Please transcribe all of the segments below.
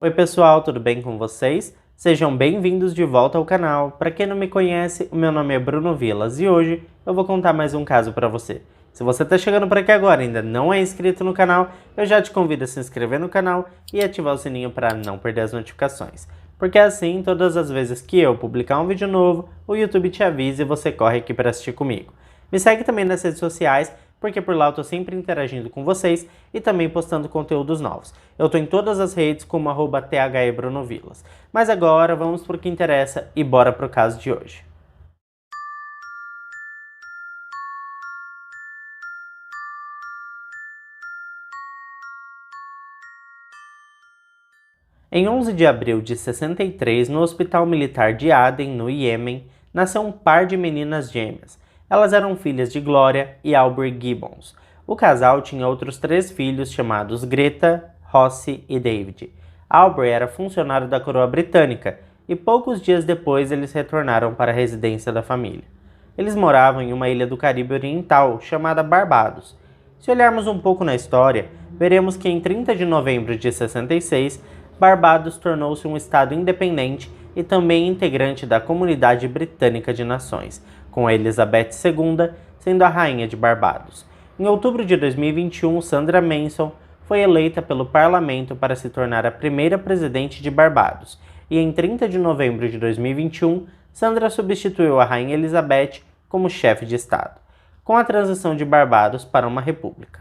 Oi pessoal, tudo bem com vocês? Sejam bem-vindos de volta ao canal. Para quem não me conhece, o meu nome é Bruno Vilas e hoje eu vou contar mais um caso para você. Se você está chegando por aqui agora e ainda não é inscrito no canal, eu já te convido a se inscrever no canal e ativar o sininho para não perder as notificações. Porque assim, todas as vezes que eu publicar um vídeo novo, o YouTube te avisa e você corre aqui para assistir comigo. Me segue também nas redes sociais, porque por lá eu tô sempre interagindo com vocês e também postando conteúdos novos. Eu tô em todas as redes como @thebrunovilas. Mas agora vamos pro que interessa e bora pro caso de hoje. Em 11 de abril de 63, no Hospital Militar de Aden, no Iêmen, nasceu um par de meninas gêmeas. Elas eram filhas de Gloria e Albert Gibbons. O casal tinha outros 3 filhos chamados Greta, Rossi e David. Albert era funcionário da coroa britânica e poucos dias depois eles retornaram para a residência da família. Eles moravam em uma ilha do Caribe Oriental chamada Barbados. Se olharmos um pouco na história, veremos que em 30 de novembro de 66, Barbados tornou-se um estado independente e também integrante da Comunidade Britânica de Nações, com a Elizabeth II sendo a rainha de Barbados. Em outubro de 2021, Sandra Manson foi eleita pelo parlamento para se tornar a primeira presidente de Barbados, e em 30 de novembro de 2021, Sandra substituiu a rainha Elizabeth como chefe de estado, com a transição de Barbados para uma república.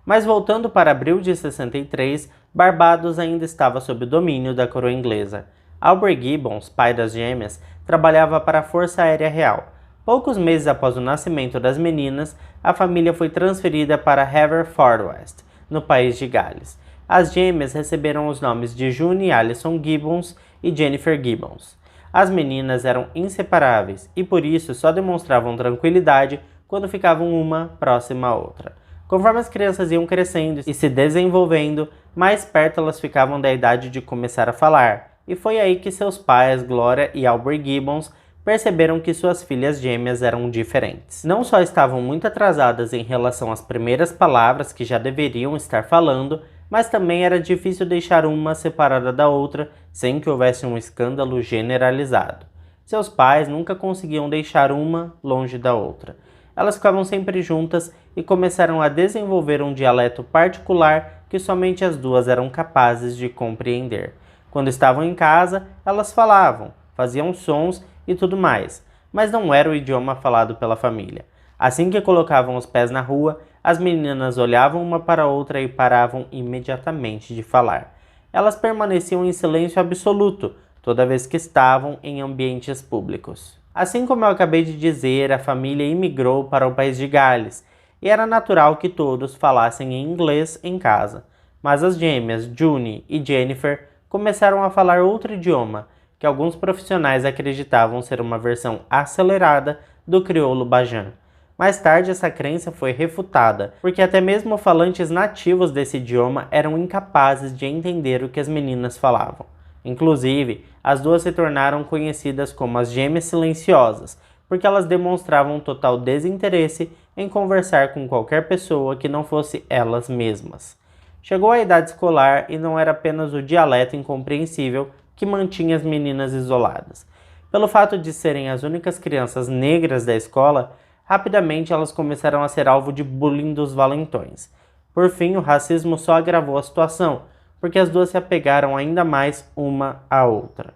Mas voltando para abril de 63, Barbados ainda estava sob o domínio da coroa inglesa. Albert Gibbons, pai das gêmeas, trabalhava para a Força Aérea Real. Poucos meses após o nascimento das meninas, a família foi transferida para Haverfordwest, no país de Gales. As gêmeas receberam os nomes de June Alison Gibbons e Jennifer Gibbons. As meninas eram inseparáveis e por isso só demonstravam tranquilidade quando ficavam uma próxima à outra. Conforme as crianças iam crescendo e se desenvolvendo, mais perto elas ficavam da idade de começar a falar, e foi aí que seus pais, Gloria e Albert Gibbons, perceberam que suas filhas gêmeas eram diferentes. Não só estavam muito atrasadas em relação às primeiras palavras que já deveriam estar falando, mas também era difícil deixar uma separada da outra sem que houvesse um escândalo generalizado. Seus pais nunca conseguiam deixar uma longe da outra. Elas ficavam sempre juntas e começaram a desenvolver um dialeto particular que somente as duas eram capazes de compreender. Quando estavam em casa, elas falavam, faziam sons e tudo mais, mas não era o idioma falado pela família. Assim que colocavam os pés na rua, as meninas olhavam uma para a outra e paravam imediatamente de falar. Elas permaneciam em silêncio absoluto toda vez que estavam em ambientes públicos. Assim como eu acabei de dizer, a família imigrou para o país de Gales, e era natural que todos falassem em inglês em casa. Mas as gêmeas, June e Jennifer, começaram a falar outro idioma, que alguns profissionais acreditavam ser uma versão acelerada do crioulo Bajan. Mais tarde, essa crença foi refutada, porque até mesmo falantes nativos desse idioma eram incapazes de entender o que as meninas falavam. Inclusive, as duas se tornaram conhecidas como as gêmeas silenciosas, porque elas demonstravam total desinteresse em conversar com qualquer pessoa que não fosse elas mesmas. Chegou a idade escolar e não era apenas o dialeto incompreensível que mantinha as meninas isoladas. Pelo fato de serem as únicas crianças negras da escola, rapidamente elas começaram a ser alvo de bullying dos valentões. Por fim, o racismo só agravou a situação, porque as duas se apegaram ainda mais uma à outra.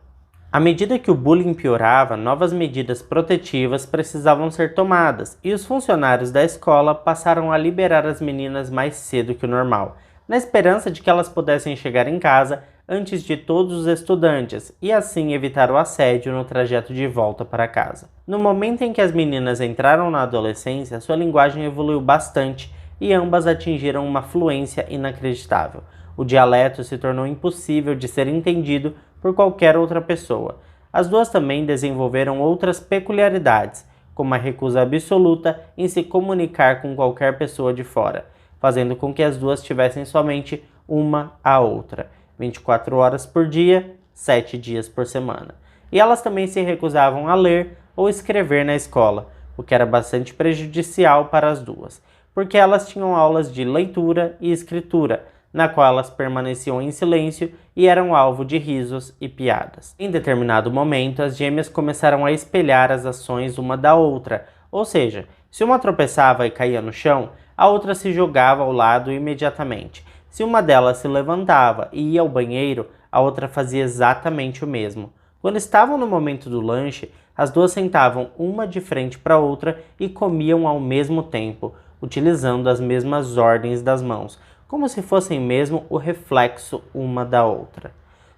À medida que o bullying piorava, novas medidas protetivas precisavam ser tomadas e os funcionários da escola passaram a liberar as meninas mais cedo que o normal, na esperança de que elas pudessem chegar em casa antes de todos os estudantes e assim evitar o assédio no trajeto de volta para casa. No momento em que as meninas entraram na adolescência, sua linguagem evoluiu bastante e ambas atingiram uma fluência inacreditável. O dialeto se tornou impossível de ser entendido por qualquer outra pessoa. As duas também desenvolveram outras peculiaridades, como a recusa absoluta em se comunicar com qualquer pessoa de fora, fazendo com que as duas tivessem somente uma à outra, 24 horas por dia, 7 dias por semana. E elas também se recusavam a ler ou escrever na escola, o que era bastante prejudicial para as duas, porque elas tinham aulas de leitura e escritura, na qual elas permaneciam em silêncio e eram alvo de risos e piadas. Em determinado momento, as gêmeas começaram a espelhar as ações uma da outra, ou seja, se uma tropeçava e caía no chão, a outra se jogava ao lado imediatamente. Se uma delas se levantava e ia ao banheiro, a outra fazia exatamente o mesmo. Quando estavam no momento do lanche, as duas sentavam uma de frente para a outra e comiam ao mesmo tempo, utilizando as mesmas ordens das mãos, como se fossem mesmo o reflexo uma da outra.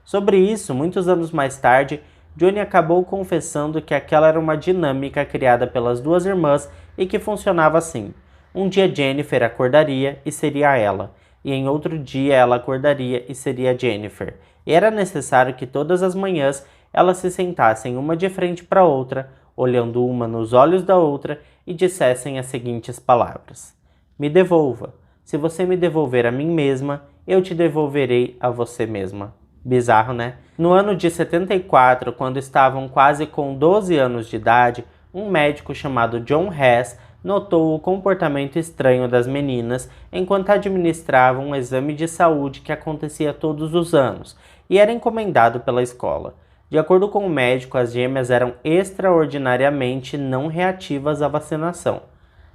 Sobre isso, muitos anos mais tarde, Johnny acabou confessando que aquela era uma dinâmica criada pelas duas irmãs e que funcionava assim. Um dia Jennifer acordaria e seria ela, e em outro dia ela acordaria e seria Jennifer. E era necessário que todas as manhãs elas se sentassem uma de frente para a outra, olhando uma nos olhos da outra e dissessem as seguintes palavras: Me devolva. Se você me devolver a mim mesma, eu te devolverei a você mesma. Bizarro, né? No ano de 74, quando estavam quase com 12 anos de idade, um médico chamado John Hess notou o comportamento estranho das meninas enquanto administravam um exame de saúde que acontecia todos os anos e era encomendado pela escola. De acordo com o médico, as gêmeas eram extraordinariamente não reativas à vacinação.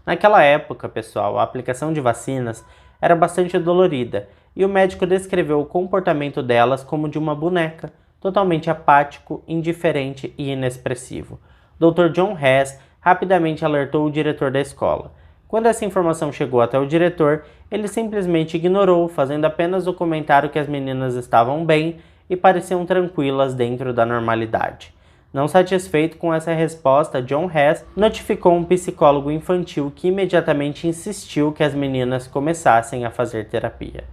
Naquela época, pessoal, a aplicação de vacinas era bastante dolorida e o médico descreveu o comportamento delas como de uma boneca, totalmente apático, indiferente e inexpressivo. Dr. John Hess rapidamente alertou o diretor da escola. Quando essa informação chegou até o diretor, ele simplesmente ignorou, fazendo apenas o comentário que as meninas estavam bem e pareciam tranquilas dentro da normalidade. Não satisfeito com essa resposta, John Hess notificou um psicólogo infantil que imediatamente insistiu que as meninas começassem a fazer terapia.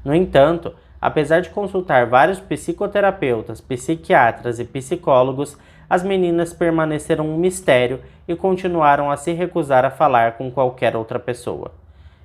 No entanto, apesar de consultar vários psicoterapeutas, psiquiatras e psicólogos, as meninas permaneceram um mistério e continuaram a se recusar a falar com qualquer outra pessoa.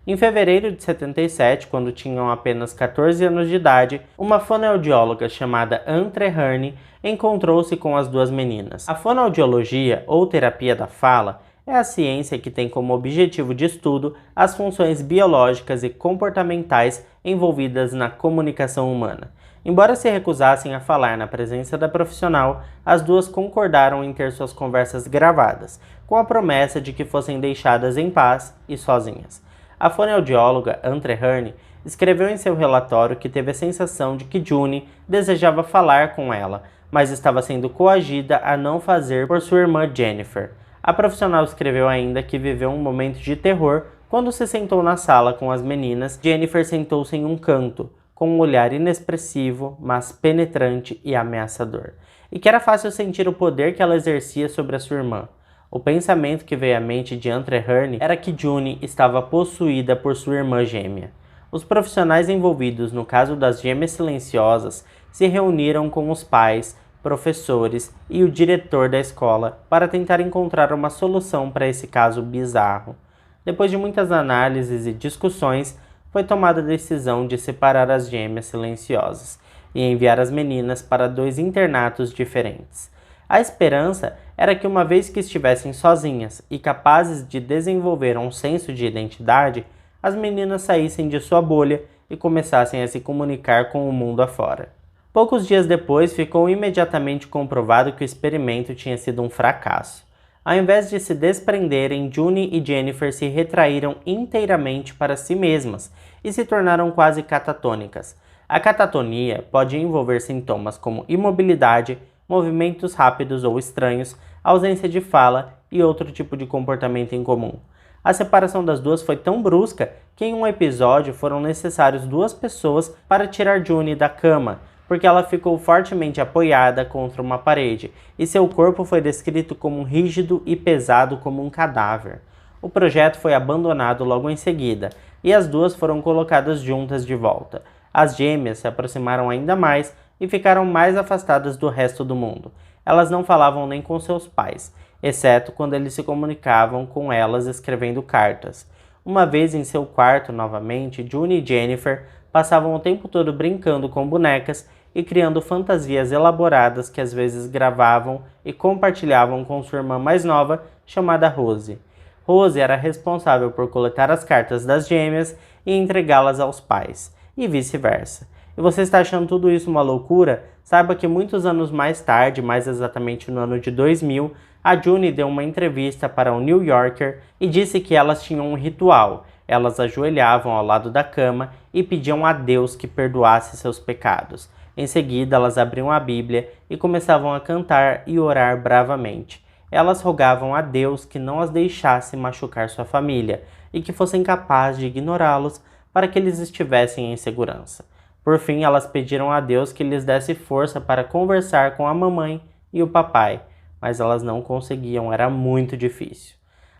Em fevereiro de 77, quando tinham apenas 14 anos de idade, uma fonoaudióloga chamada Anne Treherne encontrou-se com as duas meninas. A fonoaudiologia, ou terapia da fala, é a ciência que tem como objetivo de estudo as funções biológicas e comportamentais envolvidas na comunicação humana. Embora se recusassem a falar na presença da profissional, as duas concordaram em ter suas conversas gravadas, com a promessa de que fossem deixadas em paz e sozinhas. A fonoaudióloga Anne Treherne escreveu em seu relatório que teve a sensação de que June desejava falar com ela, mas estava sendo coagida a não fazer por sua irmã Jennifer. A profissional escreveu ainda que viveu um momento de terror quando se sentou na sala com as meninas. Jennifer sentou-se em um canto, com um olhar inexpressivo, mas penetrante e ameaçador, e que era fácil sentir o poder que ela exercia sobre a sua irmã. O pensamento que veio à mente de Anne Treherne era que June estava possuída por sua irmã gêmea. Os profissionais envolvidos no caso das gêmeas silenciosas se reuniram com os pais, professores e o diretor da escola para tentar encontrar uma solução para esse caso bizarro. Depois de muitas análises e discussões, foi tomada a decisão de separar as gêmeas silenciosas e enviar as meninas para 2 internatos diferentes. A esperança era que, uma vez que estivessem sozinhas e capazes de desenvolver um senso de identidade, as meninas saíssem de sua bolha e começassem a se comunicar com o mundo afora. Poucos dias depois, ficou imediatamente comprovado que o experimento tinha sido um fracasso. Ao invés de se desprenderem, June e Jennifer se retraíram inteiramente para si mesmas e se tornaram quase catatônicas. A catatonia pode envolver sintomas como imobilidade, movimentos rápidos ou estranhos, ausência de fala e outro tipo de comportamento incomum. A separação das duas foi tão brusca que em um episódio foram necessários 2 pessoas para tirar June da cama, porque ela ficou fortemente apoiada contra uma parede e seu corpo foi descrito como rígido e pesado como um cadáver. O projeto foi abandonado logo em seguida e as duas foram colocadas juntas de volta. As gêmeas se aproximaram ainda mais e ficaram mais afastadas do resto do mundo. Elas não falavam nem com seus pais, exceto quando eles se comunicavam com elas escrevendo cartas. Uma vez em seu quarto novamente, June e Jennifer passavam o tempo todo brincando com bonecas e criando fantasias elaboradas que às vezes gravavam e compartilhavam com sua irmã mais nova, chamada Rose. Rose era responsável por coletar as cartas das gêmeas e entregá-las aos pais, e vice-versa. E você está achando tudo isso uma loucura? Saiba que muitos anos mais tarde, mais exatamente no ano de 2000, a June deu uma entrevista para o New Yorker e disse que elas tinham um ritual. Elas ajoelhavam ao lado da cama e pediam a Deus que perdoasse seus pecados. Em seguida, elas abriam a Bíblia e começavam a cantar e orar bravamente. Elas rogavam a Deus que não as deixasse machucar sua família e que fossem capazes de ignorá-los para que eles estivessem em segurança. Por fim, elas pediram a Deus que lhes desse força para conversar com a mamãe e o papai, mas elas não conseguiam, era muito difícil.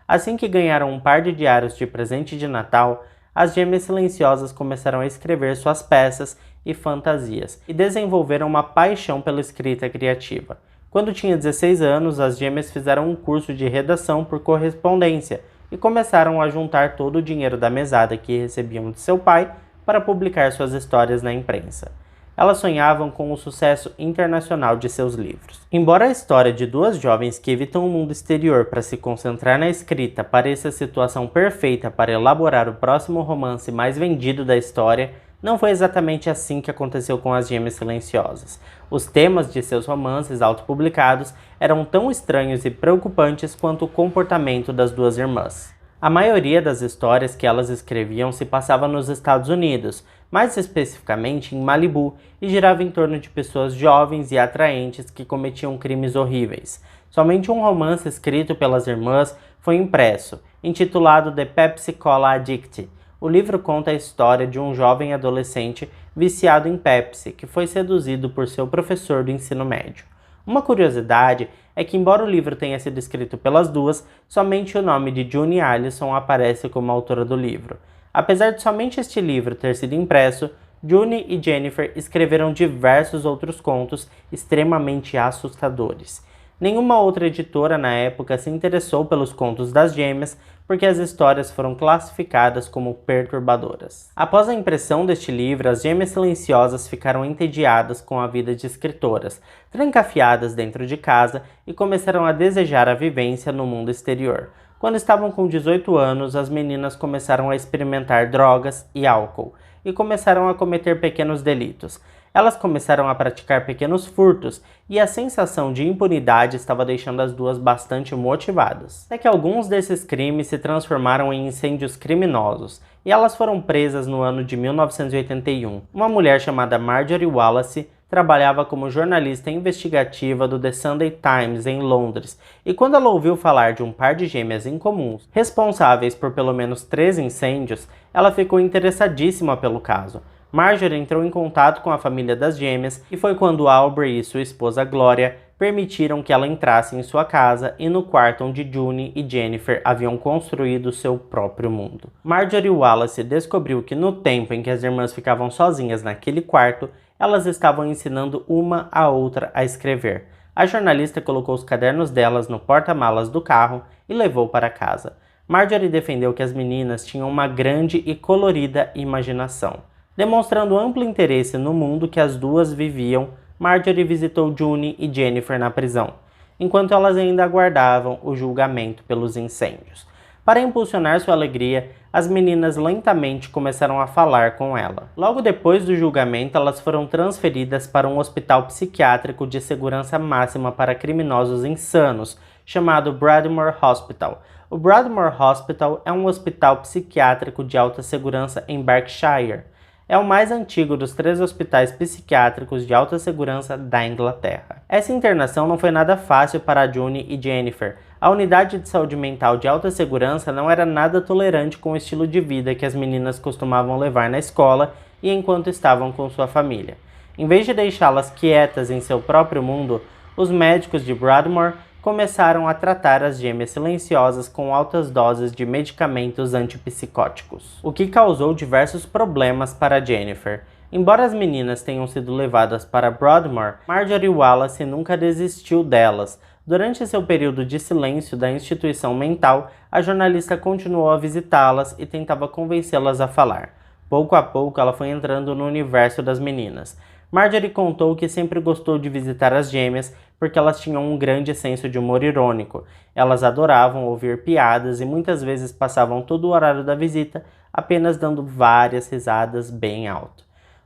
Assim que ganharam um par de diários de presente de Natal, as gêmeas silenciosas começaram a escrever suas peças e fantasias e desenvolveram uma paixão pela escrita criativa. Quando tinha 16 anos, as gêmeas fizeram um curso de redação por correspondência e começaram a juntar todo o dinheiro da mesada que recebiam de seu pai para publicar suas histórias na imprensa. Elas sonhavam com o sucesso internacional de seus livros. Embora a história de duas jovens que evitam o mundo exterior para se concentrar na escrita pareça a situação perfeita para elaborar o próximo romance mais vendido da história, não foi exatamente assim que aconteceu com as Gêmeas Silenciosas. Os temas de seus romances autopublicados eram tão estranhos e preocupantes quanto o comportamento das duas irmãs. A maioria das histórias que elas escreviam se passava nos Estados Unidos, mais especificamente em Malibu, e girava em torno de pessoas jovens e atraentes que cometiam crimes horríveis. Somente um romance escrito pelas irmãs foi impresso, intitulado The Pepsi Cola Addict. O livro conta a história de um jovem adolescente viciado em Pepsi, que foi seduzido por seu professor do ensino médio. Uma curiosidade é que, embora o livro tenha sido escrito pelas duas, somente o nome de June Allison aparece como autora do livro. Apesar de somente este livro ter sido impresso, June e Jennifer escreveram diversos outros contos extremamente assustadores. Nenhuma outra editora na época se interessou pelos contos das gêmeas, porque as histórias foram classificadas como perturbadoras. Após a impressão deste livro, as Gêmeas Silenciosas ficaram entediadas com a vida de escritoras, trancafiadas dentro de casa e começaram a desejar a vivência no mundo exterior. Quando estavam com 18 anos, as meninas começaram a experimentar drogas e álcool e começaram a cometer pequenos delitos. Elas começaram a praticar pequenos furtos e a sensação de impunidade estava deixando as duas bastante motivadas. Até que alguns desses crimes se transformaram em incêndios criminosos e elas foram presas no ano de 1981. Uma mulher chamada Marjorie Wallace trabalhava como jornalista investigativa do The Sunday Times em Londres, e quando ela ouviu falar de um par de gêmeas incomuns, responsáveis por pelo menos 3 incêndios, ela ficou interessadíssima pelo caso. Marjorie entrou em contato com a família das gêmeas e foi quando Aubrey e sua esposa Gloria permitiram que ela entrasse em sua casa e no quarto onde June e Jennifer haviam construído seu próprio mundo. Marjorie Wallace descobriu que no tempo em que as irmãs ficavam sozinhas naquele quarto, elas estavam ensinando uma a outra a escrever. A jornalista colocou os cadernos delas no porta-malas do carro e levou para casa. Marjorie defendeu que as meninas tinham uma grande e colorida imaginação. Demonstrando amplo interesse no mundo que as duas viviam, Marjorie visitou June e Jennifer na prisão, enquanto elas ainda aguardavam o julgamento pelos incêndios. Para impulsionar sua alegria, as meninas lentamente começaram a falar com ela. Logo depois do julgamento, elas foram transferidas para um hospital psiquiátrico de segurança máxima para criminosos insanos, chamado Broadmoor Hospital. O Broadmoor Hospital é um hospital psiquiátrico de alta segurança em Berkshire. É o mais antigo dos 3 hospitais psiquiátricos de alta segurança da Inglaterra. Essa internação não foi nada fácil para June e Jennifer. A unidade de saúde mental de alta segurança não era nada tolerante com o estilo de vida que as meninas costumavam levar na escola e enquanto estavam com sua família. Em vez de deixá-las quietas em seu próprio mundo, os médicos de Broadmoor começaram a tratar as gêmeas silenciosas com altas doses de medicamentos antipsicóticos, o que causou diversos problemas para Jennifer. Embora as meninas tenham sido levadas para Broadmoor, Marjorie Wallace nunca desistiu delas. Durante seu período de silêncio da instituição mental, a jornalista continuou a visitá-las e tentava convencê-las a falar. Pouco a pouco, ela foi entrando no universo das meninas. Marjorie contou que sempre gostou de visitar as gêmeas porque elas tinham um grande senso de humor irônico. Elas adoravam ouvir piadas e muitas vezes passavam todo o horário da visita apenas dando várias risadas bem alto.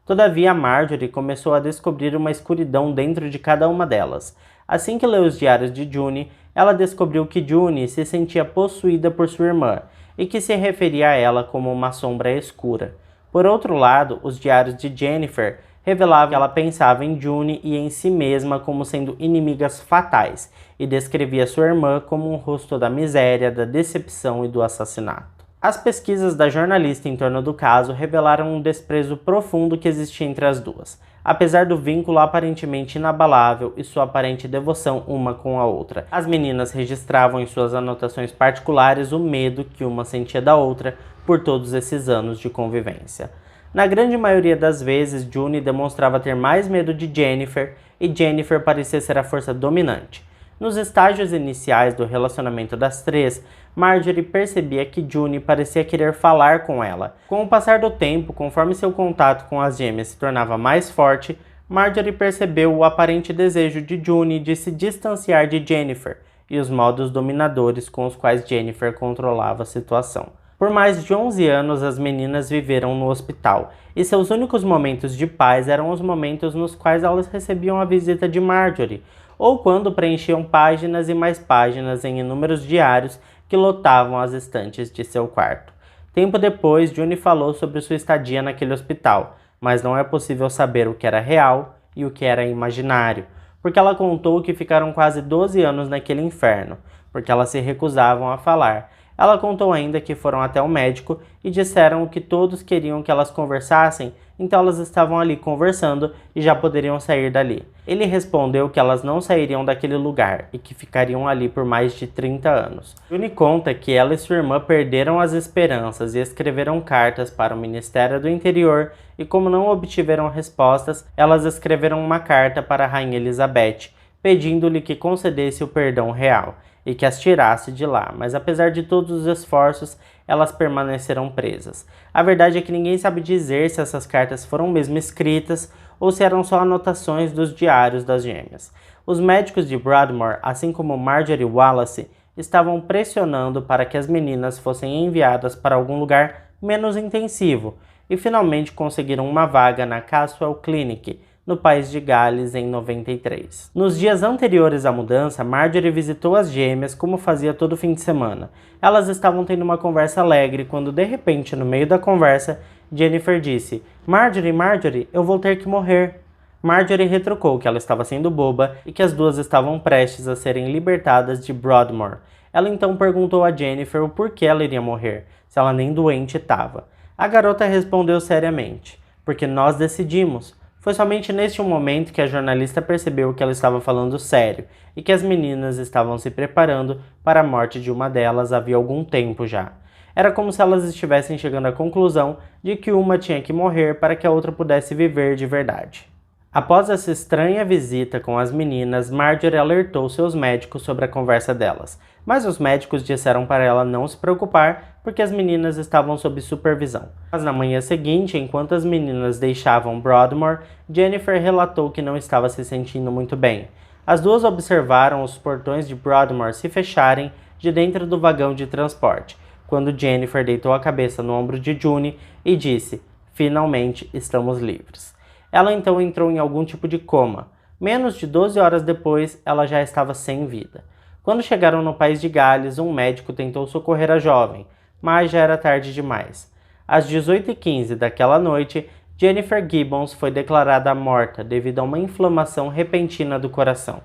Todavia, Marjorie começou a descobrir uma escuridão dentro de cada uma delas. Assim que leu os diários de June, ela descobriu que June se sentia possuída por sua irmã e que se referia a ela como uma sombra escura. Por outro lado, os diários de Jennifer revelavam que ela pensava em June e em si mesma como sendo inimigas fatais e descrevia sua irmã como um rosto da miséria, da decepção e do assassinato. As pesquisas da jornalista em torno do caso revelaram um desprezo profundo que existia entre as duas, apesar do vínculo aparentemente inabalável e sua aparente devoção uma com a outra. As meninas registravam em suas anotações particulares o medo que uma sentia da outra por todos esses anos de convivência. Na grande maioria das vezes, June demonstrava ter mais medo de Jennifer e Jennifer parecia ser a força dominante. Nos estágios iniciais do relacionamento das três, Marjorie percebia que June parecia querer falar com ela. Com o passar do tempo, conforme seu contato com as gêmeas se tornava mais forte, Marjorie percebeu o aparente desejo de June de se distanciar de Jennifer e os modos dominadores com os quais Jennifer controlava a situação. Por mais de 11 anos, as meninas viveram no hospital, e seus únicos momentos de paz eram os momentos nos quais elas recebiam a visita de Marjorie, ou quando preenchiam páginas e mais páginas em inúmeros diários que lotavam as estantes de seu quarto. Tempo depois, June falou sobre sua estadia naquele hospital, mas não é possível saber o que era real e o que era imaginário, porque ela contou que ficaram quase 12 anos naquele inferno, porque elas se recusavam a falar. Ela contou ainda que foram até o médico e disseram que todos queriam que elas conversassem, então elas estavam ali conversando e já poderiam sair dali. Ele respondeu que elas não sairiam daquele lugar e que ficariam ali por mais de 30 anos. June conta que ela e sua irmã perderam as esperanças e escreveram cartas para o Ministério do Interior e, como não obtiveram respostas, elas escreveram uma carta para a Rainha Elizabeth, pedindo-lhe que concedesse o perdão real e que as tirasse de lá, mas apesar de todos os esforços, elas permaneceram presas. A verdade é que ninguém sabe dizer se essas cartas foram mesmo escritas ou se eram só anotações dos diários das gêmeas. Os médicos de Broadmoor, assim como Marjorie Wallace, estavam pressionando para que as meninas fossem enviadas para algum lugar menos intensivo e finalmente conseguiram uma vaga na Caswell Clinic, no país de Gales, em 93. Nos dias anteriores à mudança, Marjorie visitou as gêmeas como fazia todo fim de semana. Elas estavam tendo uma conversa alegre quando, de repente, no meio da conversa, Jennifer disse: Marjorie, Marjorie, eu vou ter que morrer. Marjorie retrucou que ela estava sendo boba e que as duas estavam prestes a serem libertadas de Broadmoor. Ela então perguntou a Jennifer o porquê ela iria morrer, se ela nem doente estava. A garota respondeu seriamente: porque nós decidimos. Foi somente neste momento que a jornalista percebeu que ela estava falando sério e que as meninas estavam se preparando para a morte de uma delas havia algum tempo já. Era como se elas estivessem chegando à conclusão de que uma tinha que morrer para que a outra pudesse viver de verdade. Após essa estranha visita com as meninas, Marjorie alertou seus médicos sobre a conversa delas, mas os médicos disseram para ela não se preocupar porque as meninas estavam sob supervisão. Mas na manhã seguinte, enquanto as meninas deixavam Broadmoor, Jennifer relatou que não estava se sentindo muito bem. As duas observaram os portões de Broadmoor se fecharem de dentro do vagão de transporte, quando Jennifer deitou a cabeça no ombro de June e disse: finalmente estamos livres. Ela então entrou em algum tipo de coma. Menos de 12 horas depois, ela já estava sem vida. Quando chegaram no país de Gales, um médico tentou socorrer a jovem, mas já era tarde demais. Às 18h15 daquela noite, Jennifer Gibbons foi declarada morta devido a uma inflamação repentina do coração.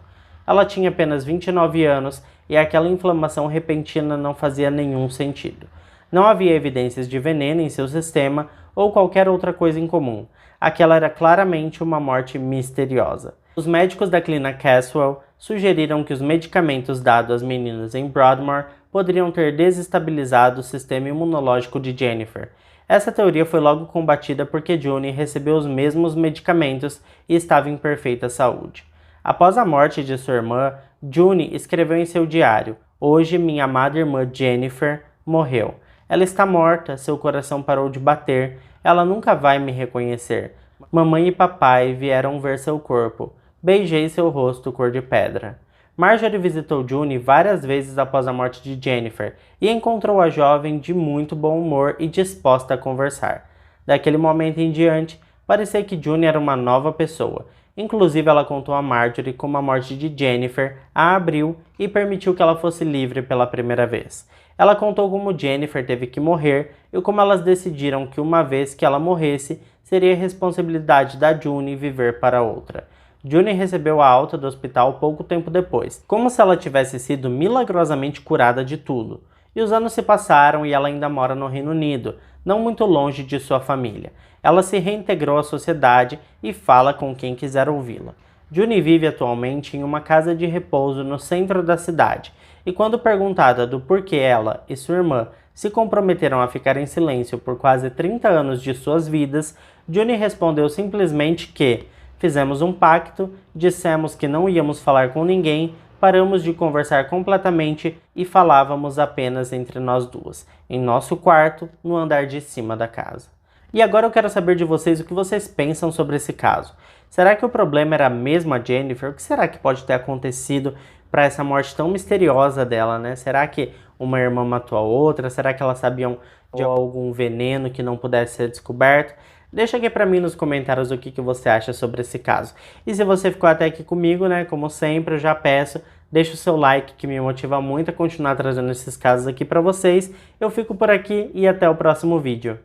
Ela tinha apenas 29 anos e aquela inflamação repentina não fazia nenhum sentido. Não havia evidências de veneno em seu sistema ou qualquer outra coisa em comum. Aquela era claramente uma morte misteriosa. Os médicos da clínica Caswell sugeriram que os medicamentos dados às meninas em Broadmoor poderiam ter desestabilizado o sistema imunológico de Jennifer. Essa teoria foi logo combatida porque June recebeu os mesmos medicamentos e estava em perfeita saúde. Após a morte de sua irmã, June escreveu em seu diário: hoje minha amada irmã Jennifer morreu. Ela está morta, seu coração parou de bater, ela nunca vai me reconhecer. Mamãe e papai vieram ver seu corpo. Beijei seu rosto cor de pedra. Marjorie visitou June várias vezes após a morte de Jennifer e encontrou a jovem de muito bom humor e disposta a conversar. Daquele momento em diante, parecia que June era uma nova pessoa. Inclusive, ela contou a Marjorie como a morte de Jennifer a abriu e permitiu que ela fosse livre pela primeira vez. Ela contou como Jennifer teve que morrer e como elas decidiram que uma vez que ela morresse, seria responsabilidade da June viver para outra. June recebeu a alta do hospital pouco tempo depois, como se ela tivesse sido milagrosamente curada de tudo. E os anos se passaram e ela ainda mora no Reino Unido, não muito longe de sua família. Ela se reintegrou à sociedade e fala com quem quiser ouvi-la. June vive atualmente em uma casa de repouso no centro da cidade, e quando perguntada do porquê ela e sua irmã se comprometeram a ficar em silêncio por quase 30 anos de suas vidas, June respondeu simplesmente que fizemos um pacto, dissemos que não íamos falar com ninguém, paramos de conversar completamente e falávamos apenas entre nós duas, em nosso quarto, no andar de cima da casa. E agora eu quero saber de vocês o que vocês pensam sobre esse caso. Será que o problema era mesmo a Jennifer? O que será que pode ter acontecido para essa morte tão misteriosa dela, né? Será que uma irmã matou a outra? Será que elas sabiam de algum veneno que não pudesse ser descoberto? Deixa aqui pra mim nos comentários o que você acha sobre esse caso. E se você ficou até aqui comigo, né, como sempre, eu já peço, deixa o seu like que me motiva muito a continuar trazendo esses casos aqui pra vocês. Eu fico por aqui e até o próximo vídeo.